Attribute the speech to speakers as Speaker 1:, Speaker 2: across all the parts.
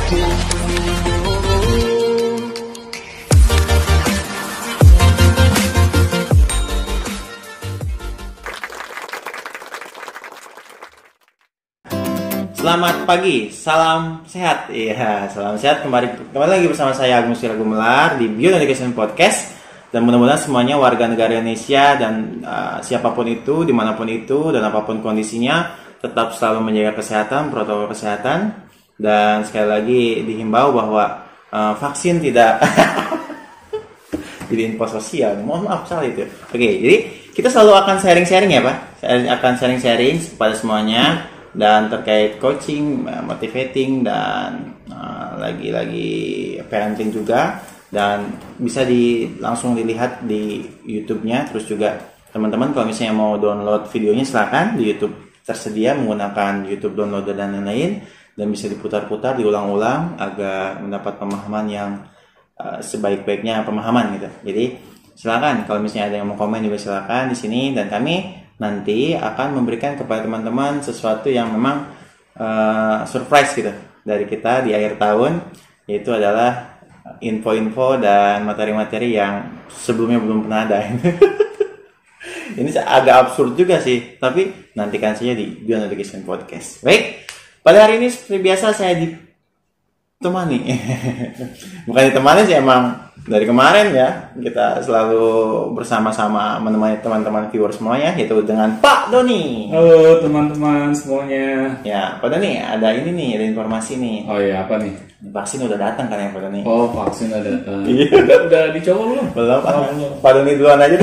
Speaker 1: Selamat pagi, salam sehat. Iya, salam sehat. Kembali lagi bersama saya Agung Gumelar di Beyond Education Podcast. Dan mudah-mudahan semuanya warga negara Indonesia dan siapapun itu, dimanapun itu, dan apapun kondisinya, tetap selalu menjaga kesehatan, protokol kesehatan. Dan sekali lagi dihimbau bahwa vaksin tidak jadi info sosial. Mohon maaf salah itu. Oke, jadi kita selalu akan sharing-sharing ya Pak. Akan sharing-sharing kepada semuanya. Dan terkait coaching, motivating, dan lagi-lagi parenting juga. Dan bisa langsung dilihat di YouTube-nya. Terus juga teman-teman kalau misalnya mau download videonya silakan, di YouTube tersedia menggunakan YouTube downloader dan lain-lain. Dan bisa diputar-putar, diulang-ulang agar mendapat pemahaman yang sebaik-baiknya pemahaman gitu. Jadi silakan kalau misalnya ada yang mau komen juga silakan di sini, dan kami nanti akan memberikan kepada teman-teman sesuatu yang memang surprise gitu dari kita di akhir tahun, yaitu adalah info-info dan materi-materi yang sebelumnya belum pernah ada. Ini agak absurd juga sih, tapi nantikan saja di Beyond Education Podcast. Baik, pada hari ini seperti biasa saya ditemani. Bukan ditemani sih, emang dari kemarin ya kita selalu bersama-sama menemani teman-teman viewer semuanya, yaitu dengan Pak Doni.
Speaker 2: Halo teman-teman semuanya.
Speaker 1: Ya Pak Doni, ada ini nih, ada informasi nih.
Speaker 2: Oh iya, apa nih?
Speaker 1: Vaksin udah datang kan ya Pak Doni?
Speaker 2: Oh, vaksin udah datang.
Speaker 1: Iya.
Speaker 2: Udah dicoba belum?
Speaker 1: Belum.
Speaker 2: Belum.
Speaker 1: Pak Doni duluan aja.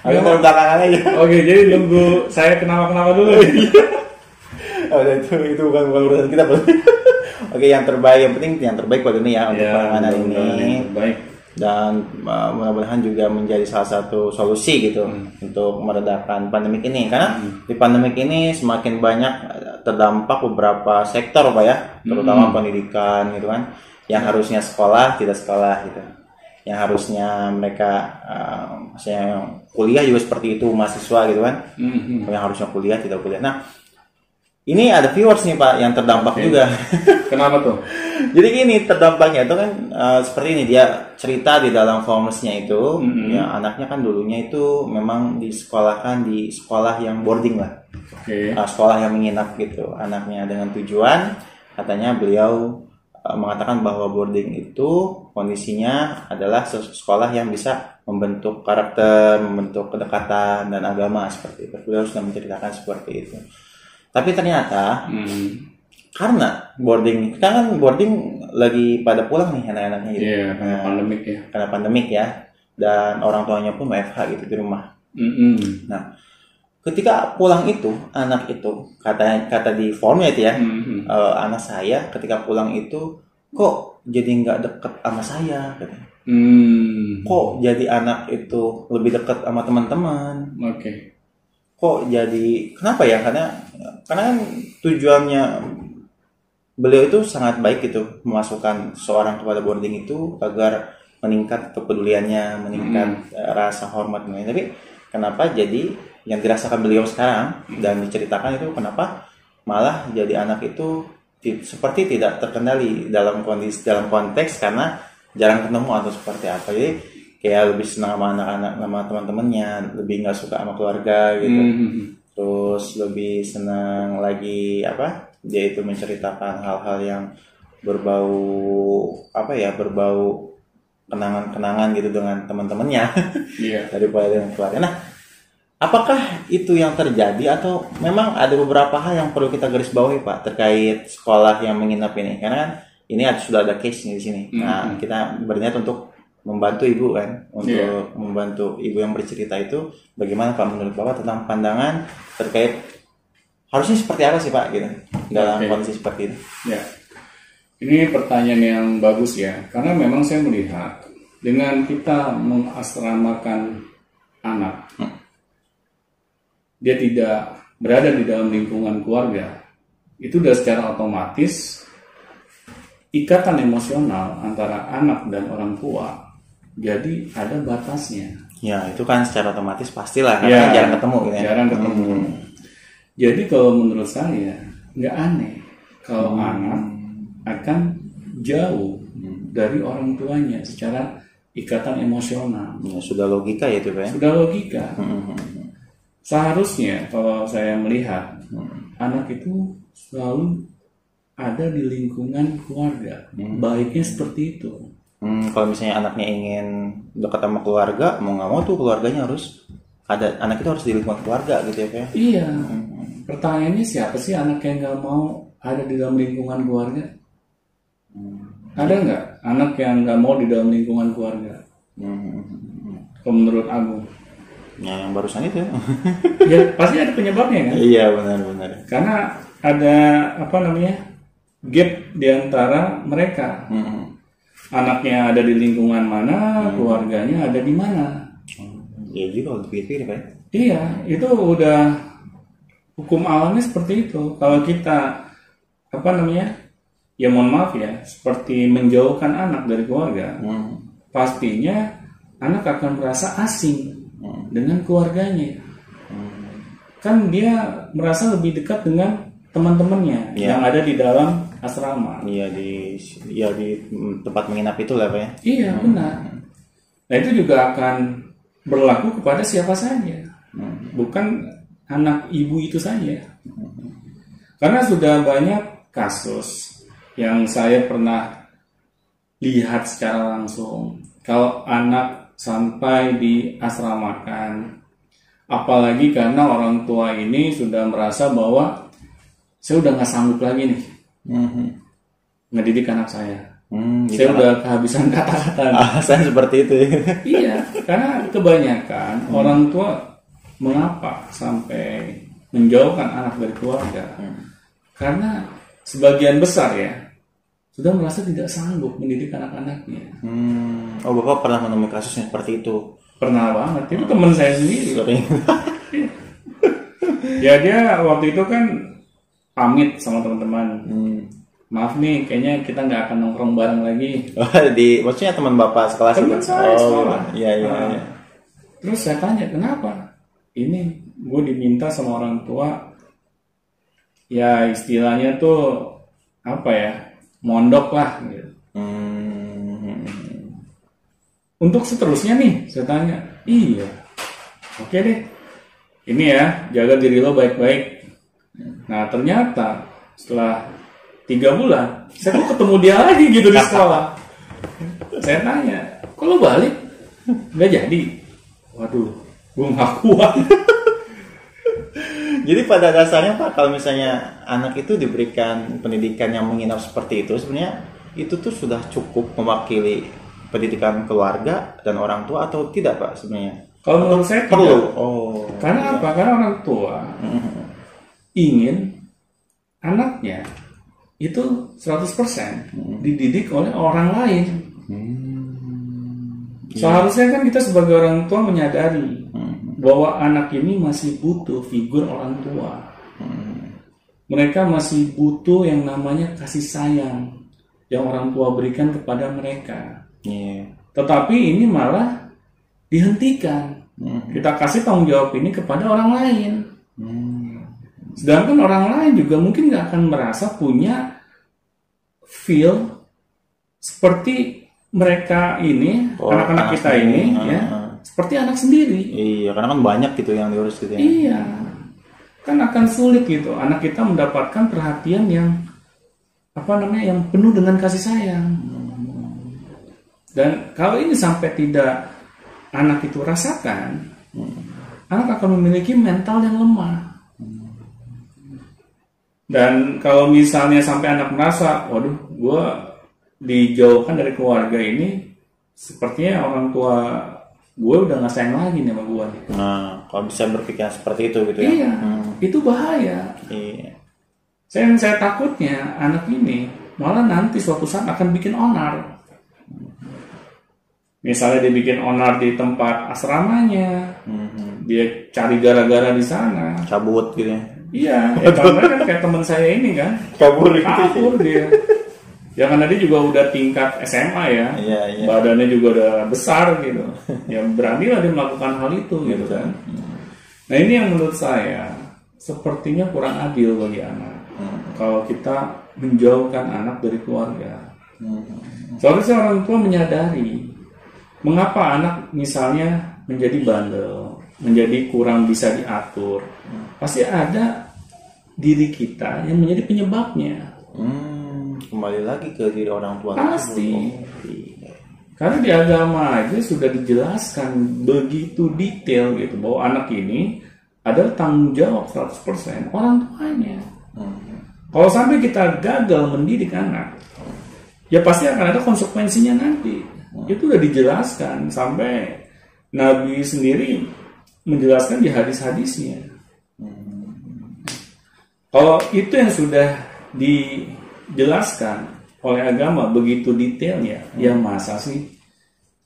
Speaker 1: Aku mau belakangan aja.
Speaker 2: Oke, jadi nunggu saya kenapa dulu.
Speaker 1: Oh, itu bukan urusan kita Pak. Oke, yang penting yang terbaik Pak Doni ya untuk penanganan ini.
Speaker 2: Terbaik.
Speaker 1: Dan mudah-mudahan juga menjadi salah satu solusi gitu untuk meredakan pandemik ini, karena di pandemik ini semakin banyak terdampak beberapa sektor Pak ya, terutama pendidikan gitu kan, yang harusnya sekolah tidak sekolah gitu, yang harusnya mereka misalnya kuliah juga seperti itu, mahasiswa gitu kan, yang harusnya kuliah tidak kuliah. Nah, ini ada viewers nih Pak yang terdampak juga.
Speaker 2: Kenapa tuh?
Speaker 1: Jadi gini, terdampaknya itu kan seperti ini, dia cerita di dalam forumsnya itu, ya anaknya kan dulunya itu memang disekolahkan di sekolah yang boarding lah, sekolah yang menginap gitu anaknya, dengan tujuan katanya beliau mengatakan bahwa boarding itu kondisinya adalah sekolah yang bisa membentuk karakter, membentuk kedekatan dan agama seperti itu. Beliau sudah menceritakan seperti itu. Tapi ternyata karena boarding, kan boarding lagi pada pulang nih anak-anaknya gitu.
Speaker 2: Iya, karena pandemik ya.
Speaker 1: Karena pandemik ya, dan orang tuanya pun WFH gitu di rumah. Nah, ketika pulang itu, anak itu kata di formnya itu ya, anak saya ketika pulang itu kok jadi nggak deket sama saya, katanya. Kok jadi anak itu lebih dekat sama teman-teman. Kok jadi kenapa ya, karena kan tujuannya beliau itu sangat baik gitu, memasukkan seorang kepada boarding itu agar meningkat kepeduliannya, meningkat rasa hormat. Tapi kenapa jadi yang dirasakan beliau sekarang dan diceritakan itu, kenapa malah jadi anak itu seperti tidak terkendali dalam konteks karena jarang ketemu atau seperti apa. Jadi kayak lebih senang sama anak-anak, sama teman-temannya, lebih nggak suka sama keluarga gitu. Terus lebih senang lagi dia itu menceritakan hal-hal yang berbau kenangan-kenangan gitu dengan teman-temannya daripada dengan keluarga. Nah, apakah itu yang terjadi atau memang ada beberapa hal yang perlu kita garis bawahi Pak terkait sekolah yang menginap ini? Karena kan ini sudah ada case di sini. Nah, kita berniat untuk membantu ibu kan, untuk membantu ibu yang bercerita itu, bagaimana Pak menurut Bapak tentang pandangan terkait harusnya seperti apa sih Pak gitu dalam kondisi seperti ini?
Speaker 2: Ya, ini pertanyaan yang bagus ya, karena memang saya melihat dengan kita mengasramakan anak, dia tidak berada di dalam lingkungan keluarga, itu sudah secara otomatis ikatan emosional antara anak dan orang tua jadi ada batasnya.
Speaker 1: Ya, itu kan secara otomatis pastilah, karena jarang ketemu gitu ya.
Speaker 2: Jarang ketemu. Jadi kalau menurut saya nggak aneh kalau anak akan jauh dari orang tuanya secara ikatan emosional.
Speaker 1: Ya, sudah logika ya itu Pak ya?
Speaker 2: Sudah logika. Seharusnya kalau saya melihat anak itu selalu ada di lingkungan keluarga. Baiknya seperti itu.
Speaker 1: Kalau misalnya anaknya ingin dekat sama keluarga, mau nggak mau tuh keluarganya harus ada, anak itu harus di lingkungan keluarga gitu ya Pak ya?
Speaker 2: Iya. Pertanyaannya siapa sih anak yang nggak mau ada di dalam lingkungan keluarga? Ada nggak anak yang nggak mau di dalam lingkungan keluarga? Kalau menurut Agung?
Speaker 1: Ya, yang barusan itu.
Speaker 2: Ya pasti ada penyebabnya kan?
Speaker 1: Iya benar-benar.
Speaker 2: Karena ada gap di antara mereka. Anaknya ada di lingkungan mana, keluarganya ada di mana.
Speaker 1: Ya juga kalau dipikir Pak ya?
Speaker 2: Iya, itu udah hukum alamnya seperti itu. Kalau kita ya mohon maaf ya, seperti menjauhkan anak dari keluarga, pastinya anak akan merasa asing dengan keluarganya. Kan dia merasa lebih dekat dengan teman-temannya yang ada di dalam asrama.
Speaker 1: Iya di tempat menginap itu lah Pak ya?
Speaker 2: Iya benar. Nah itu juga akan berlaku kepada siapa saja, bukan anak ibu itu saja. Karena sudah banyak kasus yang saya pernah lihat secara langsung. Kalau anak sampai diasramakan, apalagi karena orang tua ini sudah merasa bahwa saya udah nggak sanggup lagi nih ngedidik anak saya. Saya udah kehabisan kata-kata.
Speaker 1: Alasan seperti itu.
Speaker 2: Iya, karena kebanyakan orang tua mengapa sampai menjauhkan anak dari keluarga? Karena sebagian besar ya sudah merasa tidak sanggup mendidik anak-anaknya.
Speaker 1: Oh Bapak pernah menemui kasus yang seperti itu?
Speaker 2: Pernah banget, itu teman saya sendiri.
Speaker 1: Sering.
Speaker 2: Ya dia waktu itu kan pamit sama teman-teman. Maaf nih, kayaknya kita nggak akan nongkrong bareng lagi.
Speaker 1: Maksudnya teman Bapak sekelas?
Speaker 2: Teman saya sekolah.
Speaker 1: Iya.
Speaker 2: Terus saya tanya, kenapa? Ini gue diminta sama orang tua, ya istilahnya tuh mondok lah. Gitu. Untuk seterusnya nih, saya tanya, iya, oke deh. Ini ya, jaga diri lo baik-baik. Nah ternyata setelah 3 bulan, saya kok ketemu dia lagi gitu di sekolah. Saya tanya, kok lo balik? Nggak jadi? Waduh, gue nggak kuat.
Speaker 1: Jadi pada dasarnya Pak, kalau misalnya anak itu diberikan pendidikan yang menginap seperti itu, sebenarnya itu tuh sudah cukup mewakili pendidikan keluarga dan orang tua atau tidak Pak sebenarnya?
Speaker 2: Kalau menurut saya
Speaker 1: perlu.
Speaker 2: tidak. Karena apa? Karena orang tua ingin anaknya itu 100% dididik oleh orang lain. Seharusnya kan kita sebagai orang tua menyadari bahwa anak ini masih butuh figur orang tua. Mereka masih butuh yang namanya kasih sayang yang orang tua berikan kepada mereka. Tetapi ini malah dihentikan. Kita kasih tanggung jawab ini kepada orang lain. Sedangkan orang lain juga mungkin nggak akan merasa punya feel seperti mereka ini, anak-anak kita ini, ya, seperti anak sendiri.
Speaker 1: Iya, karena kan banyak gitu yang diurus gitu ya.
Speaker 2: Iya, kan akan sulit gitu. Anak kita mendapatkan perhatian yang yang penuh dengan kasih sayang. Dan kalau ini sampai tidak anak itu rasakan, anak akan memiliki mental yang lemah. Dan kalau misalnya sampai anak merasa, waduh, gue dijauhkan dari keluarga ini, sepertinya orang tua gue udah nggak sayang lagi nih sama gue.
Speaker 1: Nah, kalau bisa berpikir seperti itu gitu ya.
Speaker 2: Iya, itu bahaya.
Speaker 1: Iya.
Speaker 2: Saya takutnya anak ini malah nanti suatu saat akan bikin onar. Misalnya dia bikin onar di tempat asramanya, dia cari gara-gara di sana,
Speaker 1: cabut gitu ya.
Speaker 2: Iya, karena kan kayak teman saya ini kan,
Speaker 1: kabur
Speaker 2: dia. Ya karena dia juga udah tingkat SMA ya,
Speaker 1: iya.
Speaker 2: Badannya juga udah besar gitu. Ya beranilah dia melakukan hal itu gitu kan. Nah ini yang menurut saya sepertinya kurang adil bagi anak. Kalau kita menjauhkan anak dari keluarga. Seharusnya orang tua menyadari mengapa anak misalnya menjadi bandel, menjadi kurang bisa diatur. Pasti ada diri kita yang menjadi penyebabnya.
Speaker 1: Kembali lagi ke diri orang tua.
Speaker 2: Pasti. Karena di agama aja sudah dijelaskan begitu detail gitu bahwa anak ini adalah tanggung jawab 100% orang tuanya. Kalau sampai kita gagal mendidik anak, ya pasti akan ada konsekuensinya nanti. Itu udah dijelaskan sampai Nabi sendiri menjelaskan di hadis-hadisnya. Kalau itu yang sudah dijelaskan oleh agama begitu detailnya, ya masa sih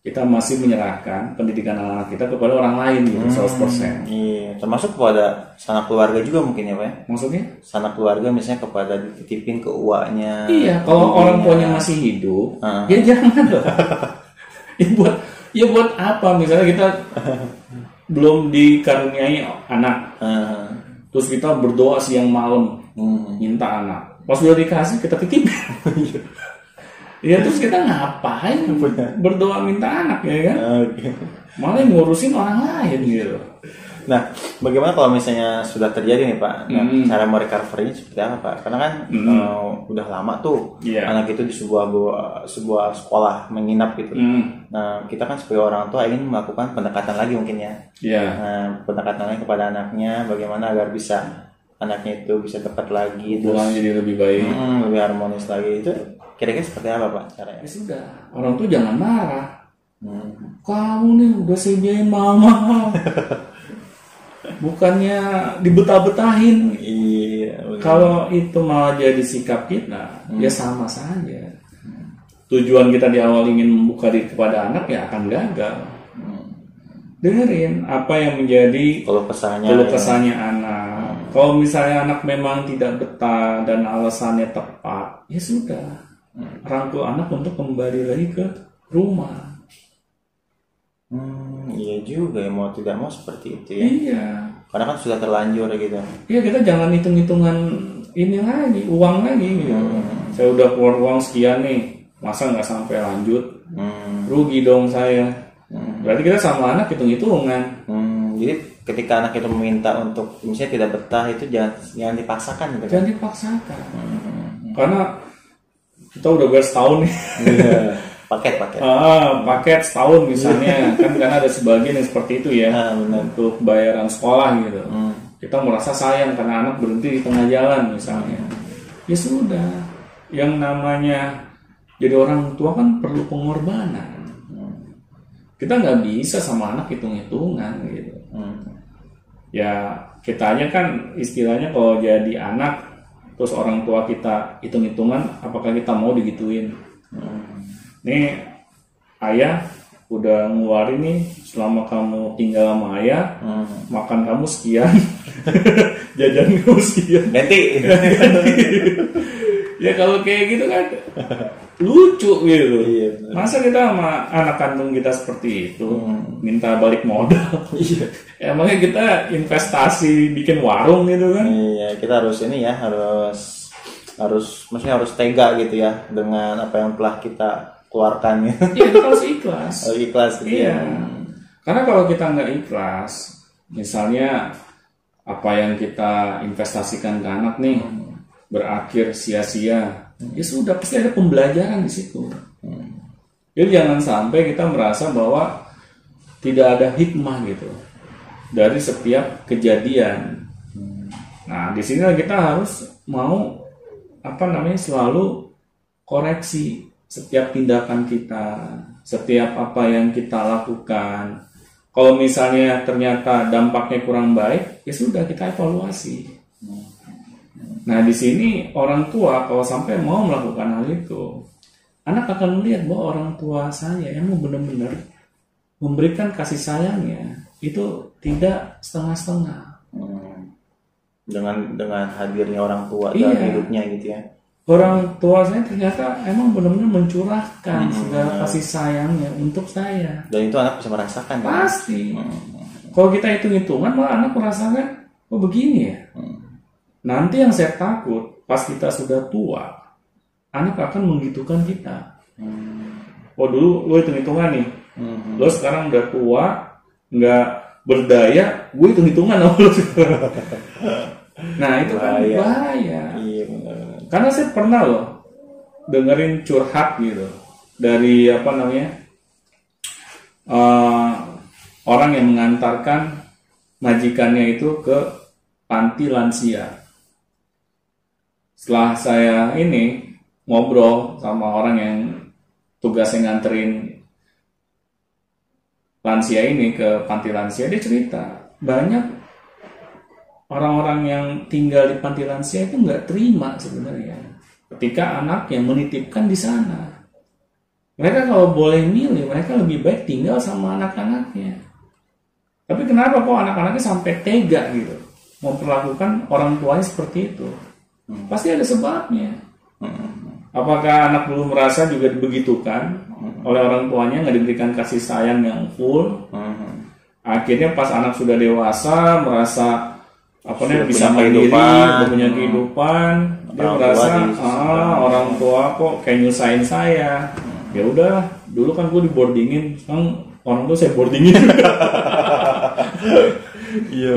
Speaker 2: kita masih menyerahkan pendidikan anak kita kepada orang lain gitu, 100%.
Speaker 1: Iya, termasuk kepada sanak keluarga juga mungkin ya Pak?
Speaker 2: Maksudnya?
Speaker 1: Sanak keluarga misalnya kepada dititipin ke uaknya.
Speaker 2: Iya, kalau orang tuanya masih hidup, ya jangan lah. ya buat apa? Misalnya kita belum dikaruniai anak, terus kita berdoa siang malam minta anak. Pas udah dikasih kita titip. Ya terus kita ngapain berdoa minta anak ya kan? Malah ngurusin orang lain gitu.
Speaker 1: Nah, bagaimana kalau misalnya sudah terjadi nih Pak? Nah, cara merecovery-nya seperti apa Pak? Karena kan udah lama tuh anak itu di sebuah sekolah menginap gitu. Nah, kita kan sebagai orang tua ingin melakukan pendekatan lagi mungkin ya. Nah, pendekatan lagi kepada anaknya, bagaimana agar bisa anaknya itu bisa dekat lagi,
Speaker 2: pulang jadi lebih baik,
Speaker 1: lebih harmonis lagi. Itu kira-kira seperti apa Pak caranya?
Speaker 2: Ya sudah, orang tuh jangan marah. Kamu nih udah sediain mama. Bukannya dibetah-betahin.
Speaker 1: Iya.
Speaker 2: Kalau itu malah jadi sikap kita, ya sama saja. Tujuan kita di awal ingin membuka diri kepada anak ya akan gagal. Dengerin apa yang menjadi keluh kesahnya anak. Kalau misalnya anak memang tidak betah dan alasannya tepat, ya sudah. Rangkul anak untuk kembali lagi ke rumah.
Speaker 1: Iya juga ya, mau tidak mau seperti itu ya.
Speaker 2: Iya.
Speaker 1: Karena kan sudah terlanjur gitu.
Speaker 2: Iya, kita jangan hitung-hitungan ini lagi, uang lagi gitu. Saya udah keluar uang sekian nih, masa nggak sampai lanjut? Rugi dong saya. Berarti kita sama anak hitung-hitungan.
Speaker 1: Jadi ketika anak itu meminta untuk misalnya tidak betah itu jangan dipaksakan gitu.
Speaker 2: Jangan dipaksakan. Karena kita udah bayar setahun nih.
Speaker 1: paket
Speaker 2: paket setahun misalnya kan karena ada sebagian yang seperti itu ya, untuk bayaran sekolah gitu. Kita merasa sayang karena anak berhenti di tengah jalan misalnya. Ya sudah, yang namanya jadi orang tua kan perlu pengorbanan. Kita nggak bisa sama anak hitung-hitungan gitu. Ya kita aja kan istilahnya kalau jadi anak terus orang tua kita hitung-hitungan, apakah kita mau digituin? Nih ayah udah ngeluarin nih selama kamu tinggal sama ayah, makan kamu sekian, jajan kamu sekian,
Speaker 1: ganti.
Speaker 2: Ya kalau kayak gitu kan lucu gitu. Iya, masa kita sama anak kandung kita seperti itu minta balik modal? Iya. Emangnya kita investasi bikin warung gitu kan?
Speaker 1: Iya, kita harus ini ya, maksudnya harus tega gitu ya dengan apa yang telah kita keluarkan ya.
Speaker 2: Iya, kita harus ikhlas.
Speaker 1: Ikhlas gitu.
Speaker 2: Iya. Karena kalau kita nggak ikhlas, misalnya apa yang kita investasikan ke anak nih berakhir sia-sia, ya sudah pasti ada pembelajaran di situ. Jadi jangan sampai kita merasa bahwa tidak ada hikmah gitu dari setiap kejadian. Nah, di sini kita harus mau selalu koreksi setiap tindakan kita, setiap apa yang kita lakukan. Kalau misalnya ternyata dampaknya kurang baik, ya sudah kita evaluasi. Nah, di sini orang tua kalau sampai mau melakukan hal itu, anak akan melihat bahwa orang tua saya emang benar-benar memberikan kasih sayangnya itu tidak setengah-setengah.
Speaker 1: Dengan hadirnya orang tua dalam hidupnya gitu ya.
Speaker 2: Orang tua saya ternyata emang benar-benar mencurahkan segala kasih sayangnya untuk saya.
Speaker 1: Dan itu anak bisa merasakan.
Speaker 2: Pasti. Kalau kita hitung-hitungan malah anak merasakan, oh begini ya. Nanti yang saya takut pas kita sudah tua, anak akan menggitukan kita. Oh dulu lo hitung-hitungan nih, lo sekarang udah tua, nggak berdaya, gue hitung-hitungan sama lo. Nah itu kan bahaya.
Speaker 1: Iya benar.
Speaker 2: Karena saya pernah loh dengerin curhat gitu dari orang yang mengantarkan majikannya itu ke panti lansia. Setelah saya ngobrol sama orang yang tugasnya nganterin lansia ini ke panti lansia, dia cerita banyak orang-orang yang tinggal di panti lansia itu nggak terima sebenarnya ketika anak yang menitipkan di sana. Mereka kalau boleh milih, mereka lebih baik tinggal sama anak-anaknya. Tapi kenapa kok anak-anaknya sampai tega gitu memperlakukan orang tuanya seperti itu? Pasti ada sebabnya. Apakah anak belum merasa juga dibegitukan oleh orang tuanya, nggak diberikan kasih sayang yang full? Akhirnya pas anak sudah dewasa merasa bisa mandiri, udah punya kehidupan, dia merasa orang tua kok kayak nyusahin saya. Ya udah, dulu kan gue diboardingin, sekarang orang tua saya boardingin.
Speaker 1: Iya,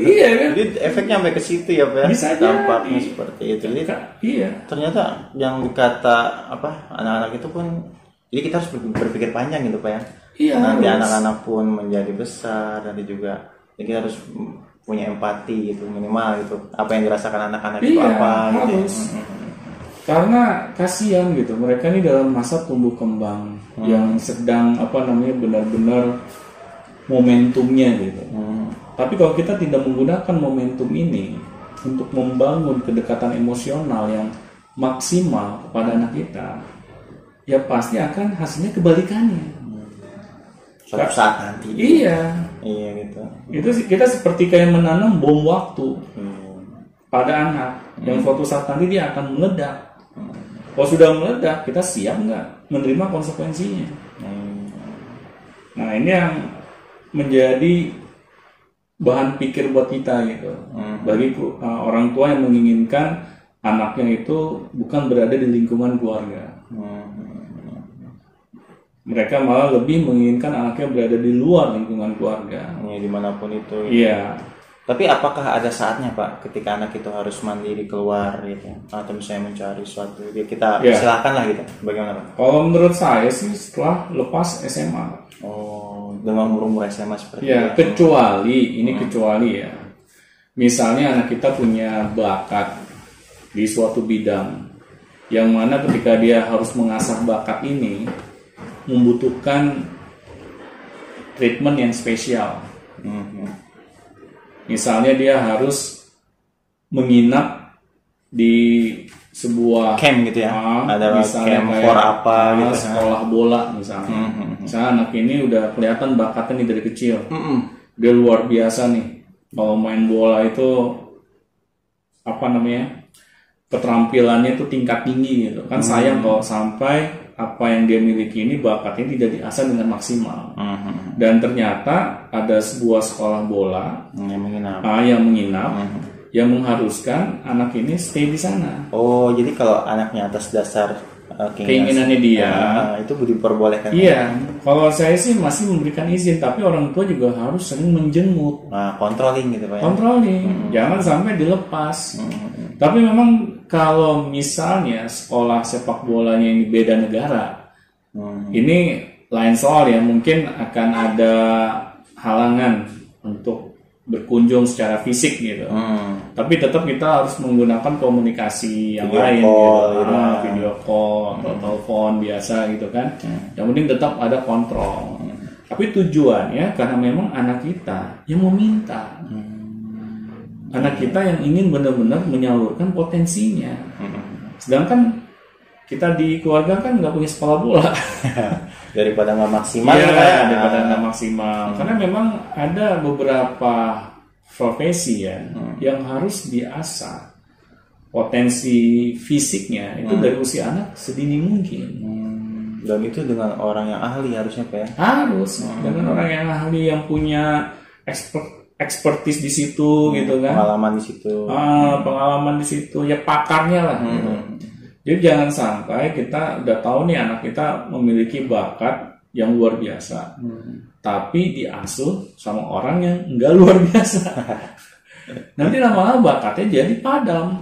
Speaker 2: iya kan?
Speaker 1: Jadi efeknya sampai ke situ ya, Pak.
Speaker 2: Bisa
Speaker 1: dampaknya seperti itu. Jadi
Speaker 2: iya.
Speaker 1: Ternyata yang dikata anak-anak itu pun, jadi kita harus berpikir panjang gitu, Pak ya.
Speaker 2: Iya.
Speaker 1: Nanti anak-anak pun menjadi besar, nanti juga jadi kita harus punya empati gitu minimal gitu. Apa yang dirasakan anak-anak itu apa
Speaker 2: harus.
Speaker 1: Gitu.
Speaker 2: Karena kasihan gitu, mereka ini dalam masa tumbuh kembang yang sedang benar-benar momentumnya gitu. Tapi kalau kita tidak menggunakan momentum ini untuk membangun kedekatan emosional yang maksimal kepada anak kita, ya pasti akan hasilnya kebalikannya.
Speaker 1: Suatu saat nanti.
Speaker 2: Iya
Speaker 1: gitu.
Speaker 2: Itu kita seperti kayak menanam bom waktu pada anak yang suatu saat nanti dia akan meledak. Kalau sudah meledak, kita siap nggak menerima konsekuensinya? Nah ini yang menjadi bahan pikir buat kita gitu. Bagi orang tua yang menginginkan anaknya itu bukan berada di lingkungan keluarga. Mereka malah lebih menginginkan anaknya berada di luar lingkungan keluarga.
Speaker 1: Dimanapun itu.
Speaker 2: Iya.
Speaker 1: Tapi apakah ada saatnya Pak ketika anak itu harus mandiri keluar gitu, atau misalnya mencari sesuatu, kita silakan lah gitu, bagaimana Pak?
Speaker 2: Kalau menurut saya sih setelah lepas SMA.
Speaker 1: Oh, dengan umur SMA seperti
Speaker 2: itu. Kecuali ya. Misalnya anak kita punya bakat di suatu bidang, yang mana ketika dia harus mengasah bakat ini membutuhkan treatment yang spesial. Misalnya dia harus menginap di sebuah
Speaker 1: camp gitu ya, ada camp for apa gitu,
Speaker 2: sekolah bola misalnya. Misalnya anak ini udah kelihatan bakatnya nih dari kecil, dia luar biasa nih kalau main bola itu keterampilannya itu tingkat tinggi gitu kan. Sayang kalau sampai apa yang dia miliki ini bakatnya tidak diasah dengan maksimal. Dan ternyata ada sebuah sekolah bola yang menginap yang mengharuskan anak ini stay di sana.
Speaker 1: Oh, jadi kalau anaknya atas dasar
Speaker 2: keinginannya dia
Speaker 1: itu diperbolehkan.
Speaker 2: Iya, kalau saya sih masih memberikan izin, tapi orang tua juga harus sering menjenguk.
Speaker 1: Controlling gitu Pak ya.
Speaker 2: Controlling, jangan sampai dilepas. Tapi memang kalau misalnya sekolah sepak bolanya ini beda negara, ini lain soal ya, mungkin akan ada halangan untuk berkunjung secara fisik gitu. Tapi tetap kita harus menggunakan komunikasi yang lain gitu. Video call atau telepon biasa gitu kan. Yang penting tetap ada kontrol. Tapi tujuannya karena memang anak kita yang meminta. Anak kita yang ingin benar-benar menyalurkan potensinya. Sedangkan kita di keluarga kan nggak punya sekolah bola.
Speaker 1: Daripada nggak maksimal.
Speaker 2: Daripada nggak maksimal. Karena memang ada beberapa profesi yang harus diasah potensi fisiknya itu dari usia anak sedini mungkin.
Speaker 1: Dan itu dengan orang yang ahli harusnya Pak ya?
Speaker 2: Harus dengan orang yang ahli yang punya expertise di situ gitu kan.
Speaker 1: Pengalaman di situ.
Speaker 2: Pengalaman di situ ya, pakarnya lah gitu. Jadi jangan sampai kita udah tahu nih anak kita memiliki bakat yang luar biasa, tapi diasuh sama orang yang nggak luar biasa. Nanti lama-lama bakatnya jadi padam.